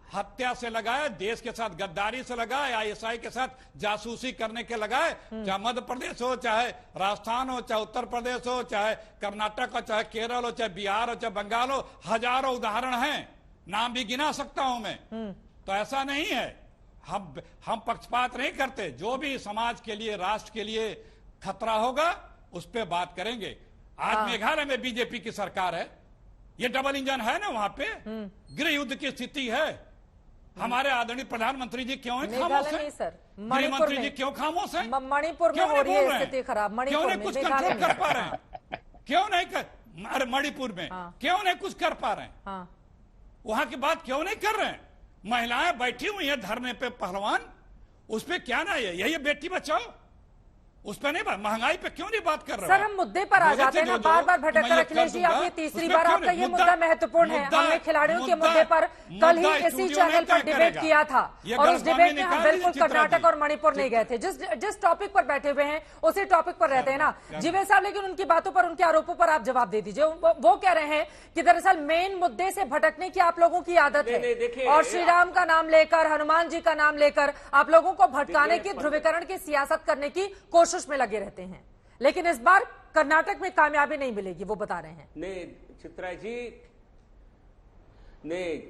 हत्या से लगाए, देश के साथ गद्दारी से लगाए, आईएसआई के साथ जासूसी करने के लगाए, चाहे मध्य प्रदेश हो, चाहे राजस्थान हो, चाहे उत्तर प्रदेश हो, चाहे कर्नाटक हो, चाहे केरल हो, चाहे बिहार हो, चाहे बंगाल हो, हजारों उदाहरण हैं, नाम भी गिना सकता हूं मैं। तो ऐसा नहीं है, हम पक्षपात नहीं करते। जो भी समाज के लिए, राष्ट्र के लिए खतरा होगा उस पर बात करेंगे। आज मेघालय में बीजेपी की सरकार है, ये डबल इंजन है ना, वहां पे गृह युद्ध की स्थिति है। हमारे आदरणीय प्रधानमंत्री जी क्यों खामोश हैं? गृह मंत्री जी क्यों खामोश हैं? मणिपुर में हो रही है स्थिति खराब, क्यों नहीं कुछ कंट्रोल कर पा रहे हैं? क्यों नहीं अरे मणिपुर में क्यों नहीं कुछ कर पा रहे हैं? वहां की बात क्यों नहीं कर रहे हैं? महिलाएं बैठी हुई हैं धरने पे, पहलवान, उस पर क्या ना है? यही बेटी बचाओ, उस पर नहीं, महंगाई पे क्यों नहीं बात कर रहे? सर, हम मुद्दे पर आ जाते हैं ना, बार बार भटक कर। अखिलेश जी, आपने तीसरी बार आपका ये मुद्दा महत्वपूर्ण है। हमने खिलाड़ियों के मुद्दे पर कल ही इसी चैनल पर डिबेट किया था, और उस डिबेट में हम बिल्कुल कर्नाटक और मणिपुर नहीं गए थे। जिस टॉपिक पर बैठे हुए हैं उसी टॉपिक पर रहते हैं ना जीवे साहब, लेकिन उनकी बातों पर, उनके आरोपों पर आप जवाब दे दीजिए। वो कह रहे हैं कि दरअसल मेन मुद्दे से भटकने की आप लोगों की आदत है, और श्री राम का नाम लेकर, हनुमान जी का नाम लेकर आप लोगों को भटकाने की, ध्रुवीकरण की सियासत करने की कोशिश में लगे रहते हैं। लेकिन इस बार कर्नाटक में कामयाबी नहीं मिलेगी, वो बता रहे हैं। नहीं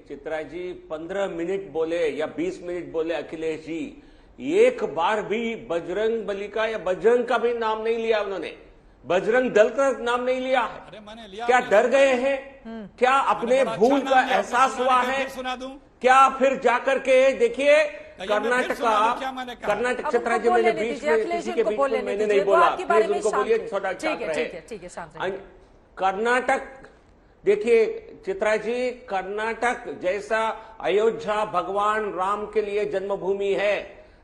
चित्रा जी 15 मिनट बोले या 20 मिनट बोले अखिलेश जी, एक बार भी बजरंग बली का या बजरंग का भी नाम नहीं लिया उन्होंने, बजरंग दल का नाम नहीं लिया है। अरे मैंने लिया, क्या डर गए हैं? क्या अपने भूल का एहसास हुआ है? सुना दूं क्या फिर जाकर के देखिए कर्नाटक चित्रा जी, मैंने बीच में किसी के बीच में मैंने नहीं बोला, प्लीज उनको बोलिए थोड़ा ठीक है। कर्नाटक देखिए चित्रा जी, कर्नाटक जैसा अयोध्या भगवान राम के लिए जन्मभूमि है,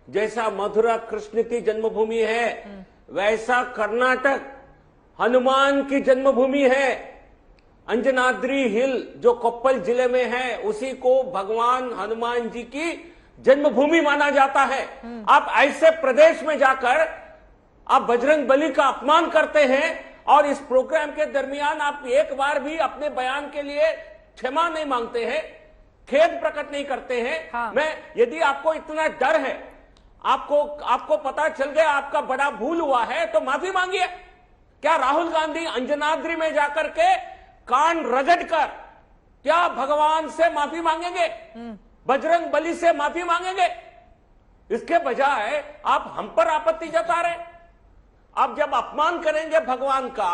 जैसा मथुरा कृष्ण की जन्मभूमि है, वैसा कर्नाटक हनुमान की जन्मभूमि है। अंजनाद्री हिल जो कोप्पल जिले में है, उसी को भगवान हनुमान जी की जन्मभूमि माना जाता है। आप ऐसे प्रदेश में जाकर आप बजरंग बली का अपमान करते हैं और इस प्रोग्राम के दरमियान आप एक बार भी अपने बयान के लिए क्षमा नहीं मांगते हैं, खेद प्रकट नहीं करते हैं। हाँ। यदि आपको इतना डर है, आपको पता चल गया आपका बड़ा भूल हुआ है, तो माफी मांगिए। क्या राहुल गांधी अंजनाद्री में जाकर के कान रगड़कर क्या भगवान से माफी मांगेंगे? बजरंग बली से माफी मांगेंगे? इसके बजाय आप हम पर आपत्ति जता रहे। आप जब अपमान करेंगे भगवान का,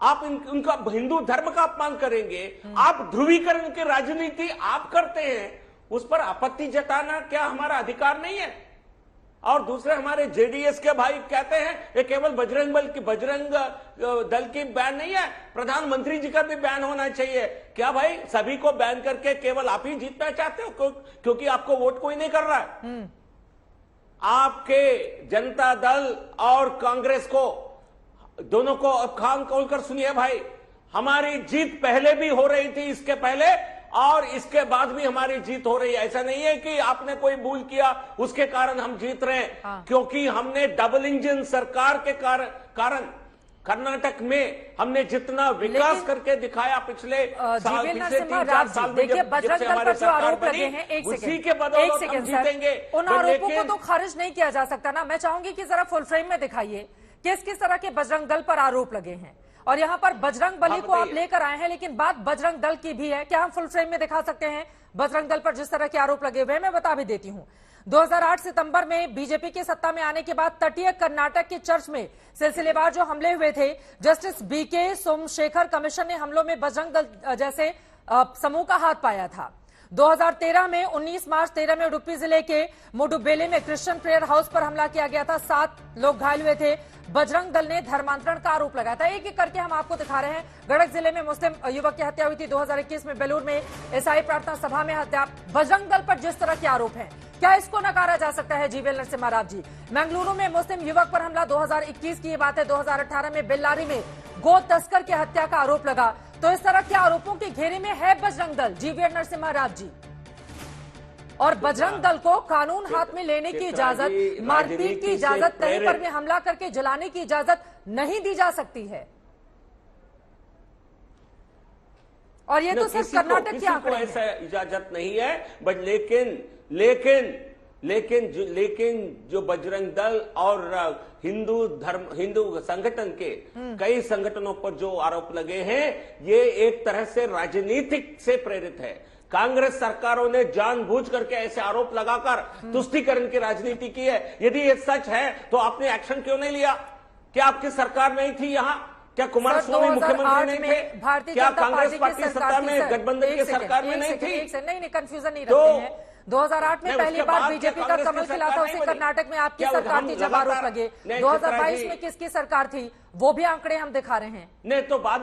आप उनका हिंदू धर्म का अपमान करेंगे, आप ध्रुवीकरण की राजनीति आप करते हैं, उस पर आपत्ति जताना क्या हमारा अधिकार नहीं है? और दूसरे हमारे जेडीएस के भाई कहते हैं ये केवल बजरंग दल की बैन नहीं है, प्रधानमंत्री जी का भी बैन होना चाहिए। क्या भाई सभी को बैन करके केवल आप ही जीतना चाहते हो क्योंकि आपको वोट कोई नहीं कर रहा है? आपके जनता दल और कांग्रेस को दोनों को कान खोलकर सुनिए भाई, हमारी जीत पहले भी हो रही थी, इसके पहले और इसके बाद भी हमारी जीत हो रही है। ऐसा नहीं है कि आपने कोई भूल किया उसके कारण हम जीत रहे हैं। हाँ। क्योंकि हमने डबल इंजन सरकार के कारण कर्नाटक में हमने जितना विकास करके दिखाया पिछले 3-4 साल में, देखिए बजरंग दल पर जो आरोप लगे हैं, उसी के बदौलत हम जीतेंगे। उन आरोपों को तो खारिज नहीं किया जा सकता ना। मैं चाहूंगी कि जरा फुल फ्रेम में दिखाइए किस किस तरह के बजरंग दल पर आरोप लगे हैं, और यहाँ पर बजरंग बली को आप लेकर आए हैं, लेकिन बात बजरंग दल की भी है। क्या हम फुल फ्रेम में दिखा सकते हैं बजरंग दल पर जिस तरह के आरोप लगे हुए हैं? मैं बता भी देती हूँ। 2008 सितंबर में बीजेपी की सत्ता में आने के बाद तटीय कर्नाटक के चर्च में सिलसिलेवार जो हमले हुए थे, जस्टिस बीके सोमशेखर कमीशन ने हमलों में बजरंग दल जैसे समूह का हाथ पाया था। 2013 में 19 मार्च 13 में उडुपी जिले के मुडुबेले में क्रिश्चियन प्रेयर हाउस पर हमला किया गया था, 7 लोग घायल हुए थे। बजरंग दल ने धर्मांतरण का आरोप लगाया था। एक एक करके हम आपको दिखा रहे हैं। गढ़क जिले में मुस्लिम युवक की हत्या हुई थी 2021 में, बेलूर में ईसाई प्रार्थना सभा में हत्या। बजरंग दल पर जिस तरह के आरोप हैं, क्या इसको नकारा जा सकता है? जीवीएल नरसिम्हा राव जी, मंगलुरु में मुस्लिम युवक पर हमला 2021 की ये बात है। 2018 में बेल्लारी में गो तस्कर की हत्या का आरोप लगा। तो इस तरह के आरोपों के घेरे में है बजरंग दल। जीवीएल नरसिम्हा राव जी, और बजरंग दल को कानून हाथ में लेने की इजाजत, मारपीट की इजाजत, कहीं पर भी हमला करके जलाने की इजाजत नहीं दी जा सकती है। और ये तो सिर्फ कर्नाटक के आंकड़े हैं। ऐसा इजाजत नहीं है, बट लेकिन जो बजरंग दल और हिंदू संगठन के कई संगठनों पर जो आरोप लगे हैं, ये एक तरह से राजनीतिक से प्रेरित है। कांग्रेस सरकारों ने जानबूझ करके ऐसे आरोप लगाकर तुष्टीकरण की राजनीति की है। यदि ये सच है तो आपने एक्शन क्यों नहीं लिया? क्या आपकी सरकार नहीं थी यहाँ? क्या कुमार स्वामी मुख्यमंत्री नहीं थे? क्या कांग्रेस पार्टी सत्ता में गठबंधन की सरकार में नहीं थी? नहीं, कंफ्यूजन नहीं रखते हैं। 2008 में पहली बार बीजेपी का कमल खिला था, उसे कर्नाटक में आपकी सरकार थी जब आरोप लगे। 2022 में किसकी सरकार थी, वो भी आंकड़े हम दिखा रहे हैं। नहीं तो बाद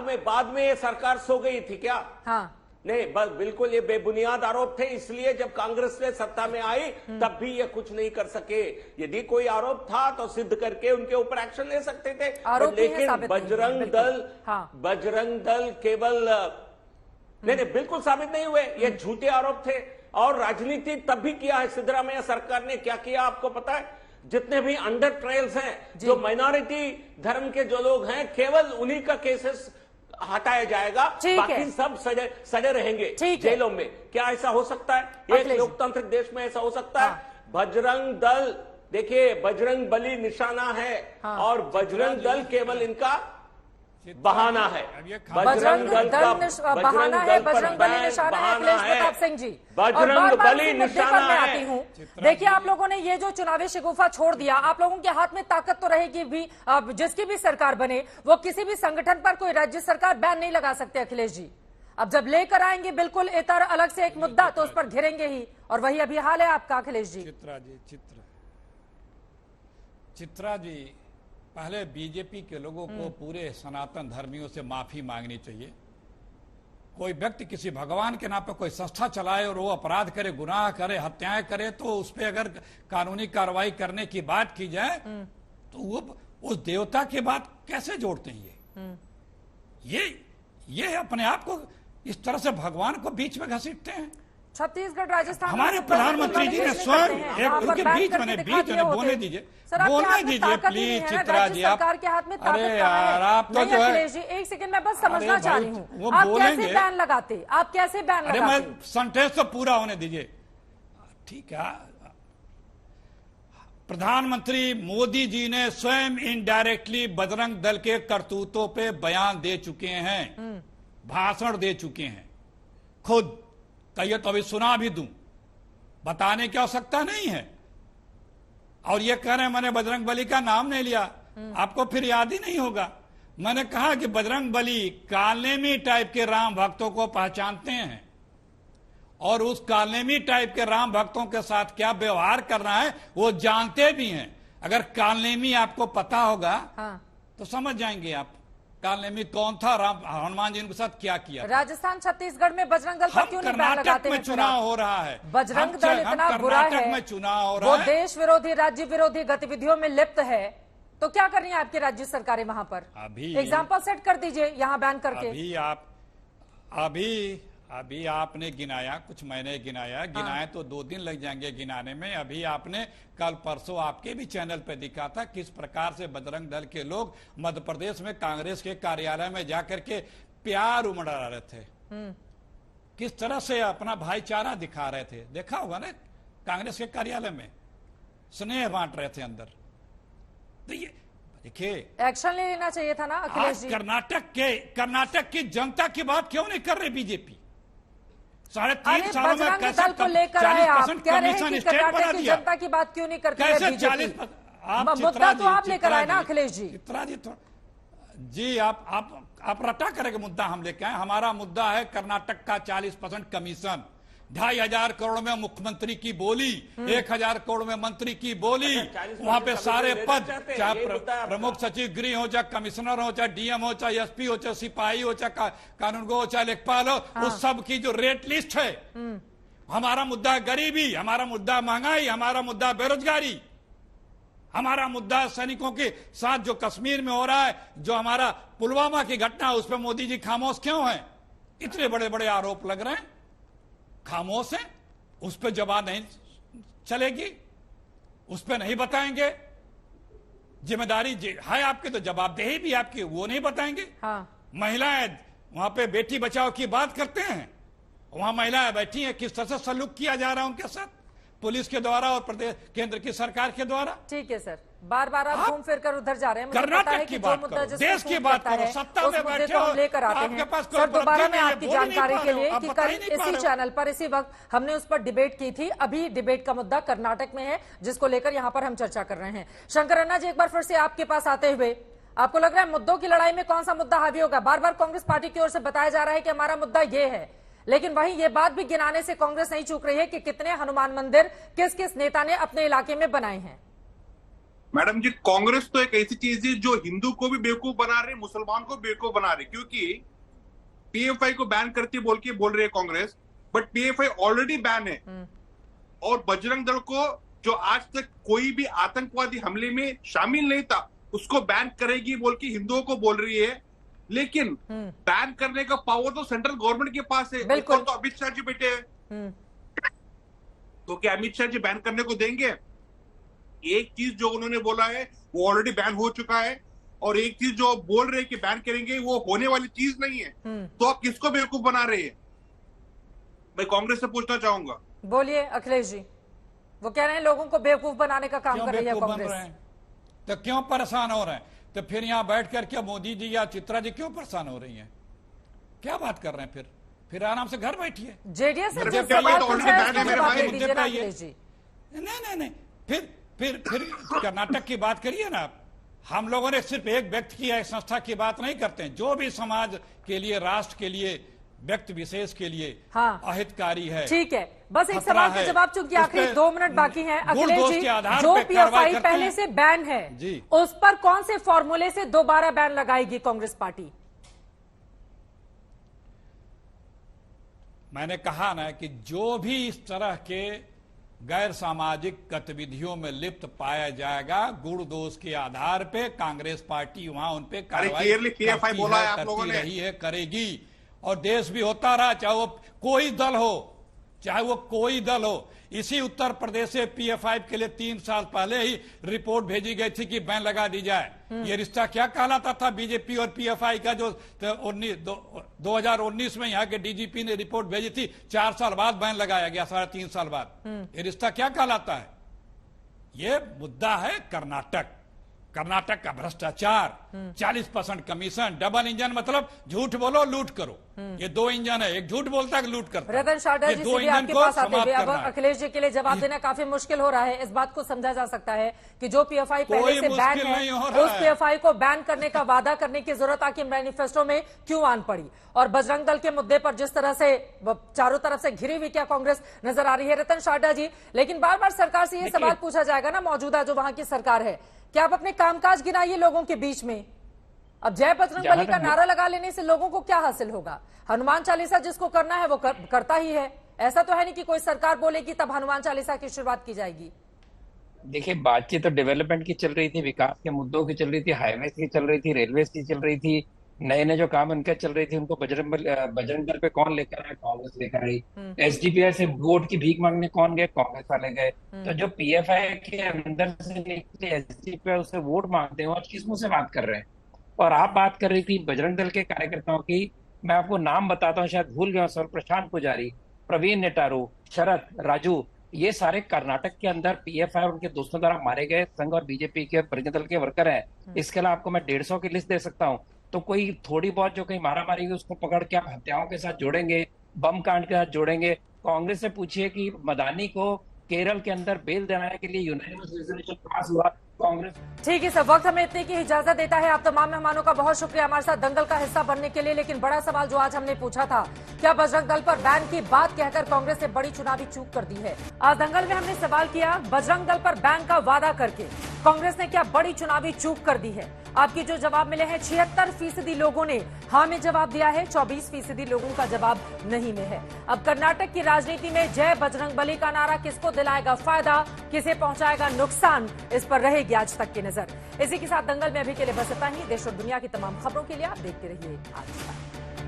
में ये सरकार सो गई थी क्या? हाँ नहीं, बस बिल्कुल ये बेबुनियाद आरोप थे, इसलिए जब कांग्रेस ने सत्ता में आई तब भी ये कुछ नहीं कर सके। यदि कोई आरोप था तो सिद्ध करके उनके ऊपर एक्शन ले सकते थे, लेकिन बजरंग दल केवल नहीं, बिल्कुल साबित नहीं हुए। ये झूठे आरोप थे और राजनीति तब भी किया है सिद्धरामैया सरकार ने। क्या किया आपको पता है? जितने भी अंडर ट्रायल्स हैं, जो माइनॉरिटी धर्म के जो लोग हैं, केवल उन्हीं का केसेस हटाया जाएगा, बाकी सब सजे रहेंगे जेलों में। क्या ऐसा हो सकता है? एक लोकतांत्रिक देश में ऐसा हो सकता है? बजरंग दल, देखिए बजरंग बली निशाना है और बजरंग दल केवल इनका बहाना है। बजरंग दल बहाना है, बजरंग बली निशाना है। अखिलेश प्रताप सिंह जी, बजरंग बली निशाना मैं आती हूँ। देखिए, आप लोगों ने ये जो चुनावी शिगुफा छोड़ दिया, आप लोगों के हाथ में ताकत तो रहेगी भी, जिसकी भी सरकार बने वो किसी भी संगठन पर कोई राज्य सरकार बैन नहीं लगा सकते। अखिलेश जी, अब जब लेकर आएंगे बिल्कुल इतर अलग से एक मुद्दा तो उस पर घिरेंगे ही, और वही अभी हाल है आपका। अखिलेश जी, चित्रा जी, पहले बीजेपी के लोगों को पूरे सनातन धर्मियों से माफी मांगनी चाहिए। कोई व्यक्ति किसी भगवान के नाम पर कोई संस्था चलाए और वो अपराध करे, गुनाह करे, हत्याएं करे, तो उस पर अगर कानूनी कार्रवाई करने की बात की जाए तो वो उस देवता की बात कैसे जोड़ते हैं? ये अपने आप को इस तरह से भगवान को बीच में घसीटते हैं। छत्तीसगढ़, राजस्थान, हमारे प्रधानमंत्री जी ने स्वयं एक उनके बीच में बोलने दीजिए प्लीज चित्रा जी। सरकार के हाथ में ताकत अरे यार, आप तो जो है, एक सेकंड मैं बस समझना चाह रही हूँ, आप कैसे बैन लगाते? आप कैसे बैन लगाते? अरे मैं सेंटेंस तो पूरा होने दीजिए। ठीक है, प्रधानमंत्री मोदी जी ने स्वयं इनडायरेक्टली बजरंग दल के करतूतों पे बयान दे चुके हैं, भाषण दे चुके हैं खुद। कहिए तो अभी सुना भी दूं, बताने की आवश्यकता नहीं है। और ये कह रहे हैं मैंने बजरंग बली का नाम नहीं लिया, आपको फिर याद ही नहीं होगा। मैंने कहा कि बजरंग बली कालनेमी टाइप के राम भक्तों को पहचानते हैं और उस कालनेमी टाइप के राम भक्तों के साथ क्या व्यवहार करना है वो जानते भी हैं। अगर कालनेमी आपको पता होगा तो समझ जाएंगे आप कालनेमी कौन था, राम हनुमान जी के साथ क्या किया। राजस्थान, छत्तीसगढ़ में बजरंग दल पर क्यों नहीं बैन लगाते हैं? चुनाव हो रहा है, बजरंग दल इतना बुरा है, में चुनाव हो रहा वो है, देश विरोधी, राज्य विरोधी गतिविधियों में लिप्त है, तो क्या कर रही है आपकी राज्य सरकारें वहां पर? अभी एग्जाम्पल सेट कर दीजिए यहाँ बैन करके। अभी आपने गिनाया, कुछ मैंने गिनाया तो 2 दिन लग जाएंगे गिनाने में। अभी आपने कल परसों आपके भी चैनल पे दिखा था किस प्रकार से बजरंग दल के लोग मध्य प्रदेश में कांग्रेस के कार्यालय में जाकर के प्यार उमड़ा रहे थे, किस तरह से अपना भाईचारा दिखा रहे थे। देखा होगा ना, कांग्रेस के कार्यालय में स्नेह बांट रहे थे अंदर। तो ये देखिए, एक्शन ले लेना चाहिए था ना अखिलेश जी। कर्नाटक की जनता की बात क्यों नहीं कर रहे बीजेपी? 3.5 सालों में कैसे दल को लेकर आए आप, कह रहे हैं कि कर्नाटक की दिया? जनता की बात क्यों नहीं करते? कैसे बीजेपी 40? मुद्दा तो आप लेकर आए ना अखिलेश जी। चित्रा जी आप रटा करेंगे मुद्दा हम लेके आए। हमारा मुद्दा है कर्नाटक का 40% कमीशन, 2,500 करोड़ में मुख्यमंत्री की बोली, 1,000 करोड़ में मंत्री की बोली, वहां पे सारे पद, चाहे प्रमुख सचिव गृह हो, चाहे कमिश्नर हो, चाहे डीएम हो, चाहे एसपी हो, चाहे सिपाही हो, चाहे कानूनगो हो, चाहे लेखपाल हो, उस सब की जो रेट लिस्ट है। हमारा मुद्दा है गरीबी, हमारा मुद्दा महंगाई, हमारा मुद्दा बेरोजगारी, हमारा मुद्दा सैनिकों के साथ जो कश्मीर में हो रहा है, जो हमारा पुलवामा की घटना, उस पर मोदी जी खामोश क्यों है? इतने बड़े बड़े आरोप लग रहे हैं, खामोश है, उस पर जवाब नहीं चलेगी, उस पर नहीं बताएंगे। जिम्मेदारी है आपकी तो जवाबदेही भी आपकी, वो नहीं बताएंगे। महिलाएं वहां पे बेटी बचाओ की बात करते हैं, वहां महिलाएं बैठी हैं, किस तरह से सलूक किया जा रहा है उनके साथ पुलिस के द्वारा और प्रदेश केंद्र की सरकार के द्वारा। ठीक है सर, बार बार आप घूम फिर कर उधर जा रहे हैं। कर्नाटक की बात करो, देश की बात करो, सत्ता में बैठे हो, लेकर आते हैं। सर, दोबारा मैं आपकी जानकारी के लिए कि कल इसी चैनल पर इसी वक्त हमने उस पर डिबेट की थी। अभी डिबेट का मुद्दा कर्नाटक में है, जिसको लेकर यहाँ पर हम चर्चा कर रहे हैं। शंकर अन्ना जी, एक बार फिर से आपके पास आते हुए, आपको लग रहा है मुद्दों की लड़ाई में कौन सा मुद्दा हावी होगा? बार बार कांग्रेस पार्टी की ओर से बताया जा रहा है कि हमारा मुद्दा ये है, लेकिन वहीं ये बात भी गिनाने से कांग्रेस नहीं चूक रही है कि कितने हनुमान मंदिर किस किस नेता ने अपने इलाके में बनाए हैं। मैडम जी, कांग्रेस तो एक ऐसी चीज है जो हिंदू को भी बेवकूफ बना रही, मुसलमान को बेवकूफ बना रही, क्योंकि पीएफआई को बैन करती बोल रही है Congress, but PFI already ban है। और बजरंग दल को, जो आज तक कोई भी आतंकवादी हमले में शामिल नहीं था, उसको बैन करेगी बोल के हिंदुओं को बोल रही है। लेकिन बैन करने का पावर तो सेंट्रल गवर्नमेंट के पास है, बिल्कुल। तो अमित शाह जी बैठे हैं, तो क्या अमित शाह जी बैन करने को देंगे? एक चीज जो उन्होंने बोला है वो ऑलरेडी बैन हो चुका है, और एक चीज जो बोल रहे हैं कि बैन करेंगे वो होने वाली चीज नहीं है। तो आप किसको बेवकूफ बना रहे हैं? मैं कांग्रेस से पूछना चाहूंगा। बोलिए अखिलेश जी। वो कह रहे हैं लोगों को बेवकूफ बनाने का काम कर रही है कांग्रेस। तो क्यों परेशान हो रहे हैं? तो फिर यहां बैठ करके मोदी जी या चित्रा जी क्यों परेशान हो रही हैं? क्या बात कर रहे हैं? फिर आराम से घर बैठिए। जेडीएस से नहीं, फिर कर्नाटक की बात करिए ना आप। हम लोगों ने सिर्फ एक व्यक्ति की, एक संस्था की बात नहीं करते हैं। जो भी समाज के लिए, राष्ट्र के लिए, व्यक्ति विशेष के लिए अहितकारी है। ठीक है, बस एक सवाल का जवाब, चूंकि आखिरी 2 मिनट बाकी हैं। अखिलेश जी, जो पीएफआई पहले से बैन है उस पर कौन से फॉर्मूले से दोबारा बैन लगाएगी कांग्रेस पार्टी? मैंने कहा ना कि जो भी इस तरह के गैर सामाजिक गतिविधियों में लिप्त पाया जाएगा, गुण दोष के आधार पे कांग्रेस पार्टी वहां उन पे कार्रवाई करती रही है, करेगी। और देश भी होता रहा, चाहे वो कोई दल हो, इसी उत्तर प्रदेश से पीएफआई के लिए 3 साल पहले ही रिपोर्ट भेजी गई थी कि बैन लगा दी जाए। ये रिश्ता क्या कहलाता था बीजेपी और पीएफआई का, जो 2019 में यहाँ के डीजीपी ने रिपोर्ट भेजी थी, 4 साल बाद बैन लगाया गया, 3.5 साल बाद। ये रिश्ता क्या कहलाता है? ये मुद्दा है कर्नाटक का भ्रष्टाचार, 40% कमीशन, डबल इंजन, मतलब झूठ बोलो लूट करो। ये 2 इंजन है, एक झूठ बोलता है, लूट करता है। रतन टाटा जी सीधे आपके पास आते हुए अब अखिलेश जी के लिए जवाब देना काफी मुश्किल हो रहा है। इस बात को समझा जा सकता है कि जो पीएफआई पहले से बैन है, उस पीएफआई को बैन करने का वादा करने की जरूरत आखिर मैनिफेस्टो में क्यों आन पड़ी? और बजरंग दल के मुद्दे पर जिस तरह से चारों तरफ से घिरी हुई क्या कांग्रेस नजर आ रही है? रतन टाटा जी, लेकिन बार बार सरकार से ये सवाल पूछा जाएगा ना, मौजूदा जो वहां की सरकार है, क्या आप अपने कामकाज गिनाइए लोगों के बीच में? अब जय बजरंग बली का नारा लगा लेने से लोगों को क्या हासिल होगा? हनुमान चालीसा जिसको करना है वो करता ही है। ऐसा तो है नहीं कि कोई सरकार बोलेगी तब हनुमान चालीसा की शुरुआत की जाएगी। देखिए, बातचीत तो डेवलपमेंट की चल रही थी, विकास के मुद्दों की चल रही थी, हाईवे की चल रही थी, रेलवे की चल रही थी, नए जो काम उनके चल रही थी, उनको बजरंग दल पे कौन लेकर आया? कांग्रेस लेकर आई। एसडीपीआई से वोट की भीख मांगने कौन गए? कांग्रेस वाले गए। तो जो पीएफआई के अंदर से निकले एसडीपीआई उससे वोट मांगते हैं, आज किस मुंह से बात कर रहे हैं? और आप बात कर रही थी बजरंग दल के कार्यकर्ताओं की, मैं आपको नाम बताता हूँ, शायद भूल गया सर। प्रशांत पुजारी, प्रवीण नेटारू, शरद, राजू, ये सारे कर्नाटक के अंदर पीएफआई और उनके दोस्तों द्वारा मारे गए संघ और बीजेपी के बजरंग दल के वर्कर हैं। इसके अलावा आपको मैं 150 की लिस्ट दे सकता हूँ। तो कोई थोड़ी बहुत जो कहीं मारा मारी उसको पकड़ के आप हत्याओं के साथ जोड़ेंगे, बम कांड के साथ जोड़ेंगे? कांग्रेस से पूछिए कि मदानी को केरल के अंदर बेल दिलाने के लिए यूनानिमस रेजोल्यूशन पास हुआ, कांग्रेस। ठीक है सर, वक्त हमें इतने की इजाजत देता है। आप तमाम मेहमानों का बहुत शुक्रिया हमारे साथ दंगल का हिस्सा बनने के लिए। लेकिन बड़ा सवाल जो आज हमने पूछा था, क्या बजरंग दल पर बैन की बात कहकर कांग्रेस ने बड़ी चुनावी चूक कर दी है? आज दंगल में हमने सवाल किया, बजरंग दल पर बैन का वादा करके कांग्रेस ने क्या बड़ी चुनावी चूक कर दी है? आपके जो जवाब मिले हैं, 76% लोगों ने हाँ में जवाब दिया है, 24% लोगों का जवाब नहीं में है। अब कर्नाटक की राजनीति में जय बजरंग बली का नारा किसको दिलाएगा फायदा, किसे पहुंचाएगा नुकसान, इस पर रहेगी आज तक की नजर। इसी के साथ दंगल में अभी के लिए बस इतना ही। देश और दुनिया की तमाम खबरों के लिए आप देखते रहिए आज तक।